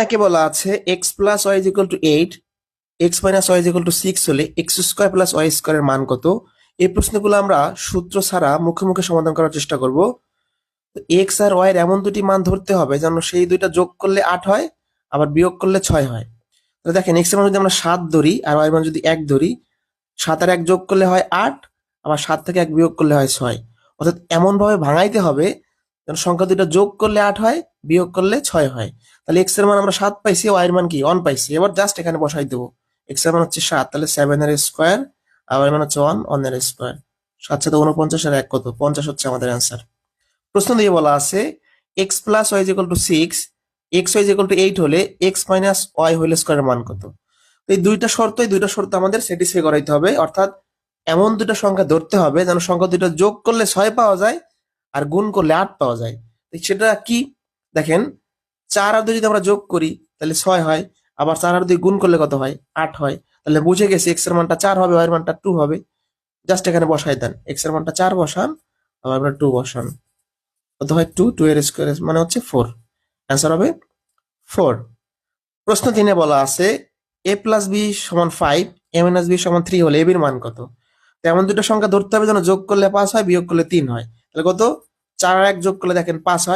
একে বলা আছে x plus y is equal to 8, x minus y is equal to 6 হলে এক্স স্কোয়ার প্লাস ওয়াই স্কোয়ারের মান কত। এই প্রশ্নগুলো আমরা সূত্র ছাড়া মুখে মুখে সমাধান করার চেষ্টা করব। এক্স আর ওয়াই এর এমন দুটি মান ধরতে হবে যেন সেই দুইটা যোগ করলে 8 হয়, আবার বিয়োগ করলে 6 হয়। তাহলে দেখেন এক্স এর মান যদি আমরা 7 ধরি আর ওয়াই এর মান যদি 1 ধরি, 7 আর 1 যোগ করলে হয় 8, আবার 7 থেকে 1 বিয়োগ করলে হয় 6। অর্থাৎ এমন ভাবে ভাঙাইতে হবে যেন সংখ্যা দুইটা যোগ করলে 8 হয়, বিয়োগ করলে 6 হয়। তাহলে এক্স এর মান আমরা 7 পাইছি, ওয়াই এর মান কি 1 পাইছি। এবার জাস্ট এখানে বসাই দেবো। এক্স এর মান হচ্ছে 7, তাহলে 7 এর স্কোয়ার, আর ওয়াই এর মান হচ্ছে 1 এর স্কোয়ার। 7 সাথে 49 আর 1 কত, 50 হচ্ছে আমাদের অ্যান্সার। প্রশ্ন দিয়ে বলা আছে x plus y is equal to 6, x y is equal to 8 হলে এক্স মাইনাস ওয়াই হোল স্কোয়ারের মান কত। তো এই দুইটা শর্ত আমাদের স্যাটিসফাই করাইতে হবে। অর্থাৎ এমন দুটো সংখ্যা ধরতে হবে যেন সংখ্যা দুটো যোগ করলে 6 পাওয়া যায় আর গুণ করলে 8 পাওয়া যায়। তো সেটা কি, দেখেন 4 আর 2 যদি আমরা যোগ করি তাহলে 6 হয়, আবার 4 আর 2 গুণ করলে কত হয়, 8 হয়। তাহলে বুঝে গেছি এক্স এর মানটা 4 হবে, ওয়াই এর মানটা 2 হবে। জাস্ট এখানে বসাই দেন, এক্স এর মানটা 4 বসান, আবার 2 বসান। কত হয় 2, 2 এর স্কোয়ার মানে হচ্ছে 4। অ্যান্সার হবে 4। প্রশ্ন 3 এ বলা আছে a প্লাস বি সমান 5, a মাইনাস বি সমান 3 হলে a বির মান কত। তো এমন দুটো সংখ্যা ধরতে হবে যেন যোগ করলে 5 হয়, বিয়োগ করলে 3 হয়। তাহলে কত, 4 আর 1 যোগ করলে দেখেন 5 হয়।